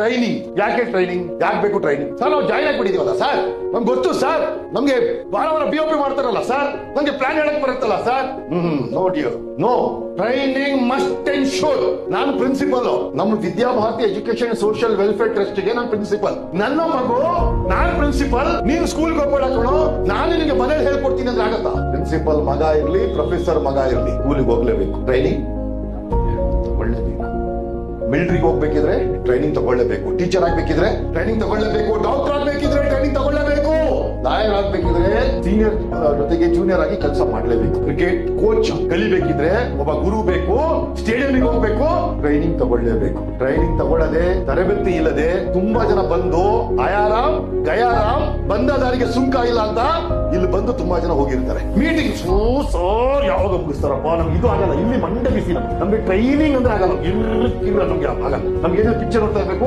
Training ಯಾಕೆ ಬೇಕು training sir? ನಾವು ಜಾಯ್ನ್ ಆಗಿಬಿಟ್ಟಿದೀವಲ್ಲ ಸರ್, ನಮ್ಗೆ ಗೊತ್ತು ಸರ್, ನಮ್ಗೆ ವಾರ BOP ಮಾಡ್ತಾರಲ್ಲ ಸರ್, ನಮ್ಗೆ ಪ್ಲಾನ್ ಹೇಳಕ್ ಬರುತ್ತಲ್ಲ sir. No training must ensure. ನಾನು ಪ್ರಿನ್ಸಿಪಲ್, ನಮ್ಮ Vidyabharati education social welfare trust ಗೆ ನಾನು ಪ್ರಿನ್ಸಿಪಲ್. ನನ್ನ ಮಗು, ನಾನು ಪ್ರಿನ್ಸಿಪಲ್, ನೀನು ಸ್ಕೂಲ್ಗೆ ಹೋಗ್ಬೇಡ ಕಣೋ, ನಾನು ನಿನಗೆ ಮನೇಲಿ ಹೇಳ್ಕೊಡ್ತೀನಿ ಅಂದ್ರೆ ಆಗತ್ತಾ? ಪ್ರಿನ್ಸಿಪಲ್ ಮಗ ಇರ್ಲಿ, ಪ್ರೊಫೆಸರ್ ಮಗ ಇರ್ಲಿ, ಸ್ಕೂಲಿಗೆ ಹೋಗ್ಲೇಬೇಕು, ಟ್ರೈನಿಂಗ್ ತಗೊಳ್ಳೇಬೇಕು. ಮಿಲಿಟರಿಗೆ ಹೋಗ್ಬೇಕಿದ್ರೆ ಟ್ರೈನಿಂಗ್ ತಗೊಳ್ಳೇಬೇಕು, ಟೀಚರ್ ಆಗ್ಬೇಕಿದ್ರೆ ಟ್ರೈನಿಂಗ್ ತಗೊಳ್ಳೇಬೇಕು, ಡಾಕ್ಟರ್ ಆಗ್ಬೇಕಿದ್ರೆ ಟ್ರೈನಿಂಗ್ ತಗೊಳ್ಳೇಬೇಕು, ಲಾಯರ್ ಆಗ್ಬೇಕಿದ್ರೆ ಸೀನಿಯರ್ ಜೊತೆಗೆ ಜೂನಿಯರ್ ಆಗಿ ಕೆಲಸ ಮಾಡ್ಲೇಬೇಕು, ಕ್ರಿಕೆಟ್ ಕೋಚ್ ಕಲಿಬೇಕಿದ್ರೆ ಒಬ್ಬ ಗುರು ಬೇಕು, ಸ್ಟೇಡಿಯಂಗೆ ಹೋಗ್ಬೇಕು, ಟ್ರೈನಿಂಗ್ ತಗೊಳ್ಳೇಬೇಕು. ಟ್ರೈನಿಂಗ್ ತಗೊಳ್ಳದೆ, ತರಬೇತಿ ಇಲ್ಲದೆ ತುಂಬಾ ಜನ ಬಂದು ಆಯಾರಾಮ್ ಗಯಾರಾಮ್ ಬಂದ ದಾರಿಗೆ ಸುಂಕ ಇಲ್ಲ ಅಂತ ಇಲ್ಲಿ ಬಂದು ತುಂಬಾ ಜನ ಹೋಗಿರ್ತಾರೆ. ಮೀಟಿಂಗ್ ಸರ್ ಯಾವಾಗ ಮುಗಿಸ್ತಾರಪ್ಪ, ನಮ್ಗೆ ಇದು ಆಗಲ್ಲ, ಇಲ್ಲಿ ಮಂಡೆ ಬಿಸಿ, ನಮ್ಗೆ ಟ್ರೈನಿಂಗ್ ಅಂದ್ರೆ ಆಗಲ್ಲ, ನಮ್ಗೆ ಆಗಲ್ಲ. ನಮ್ಗೆ ಏನೋ ಪಿಕ್ಚರ್ ನೋಡ್ತಾ ಇರ್ಬೇಕು.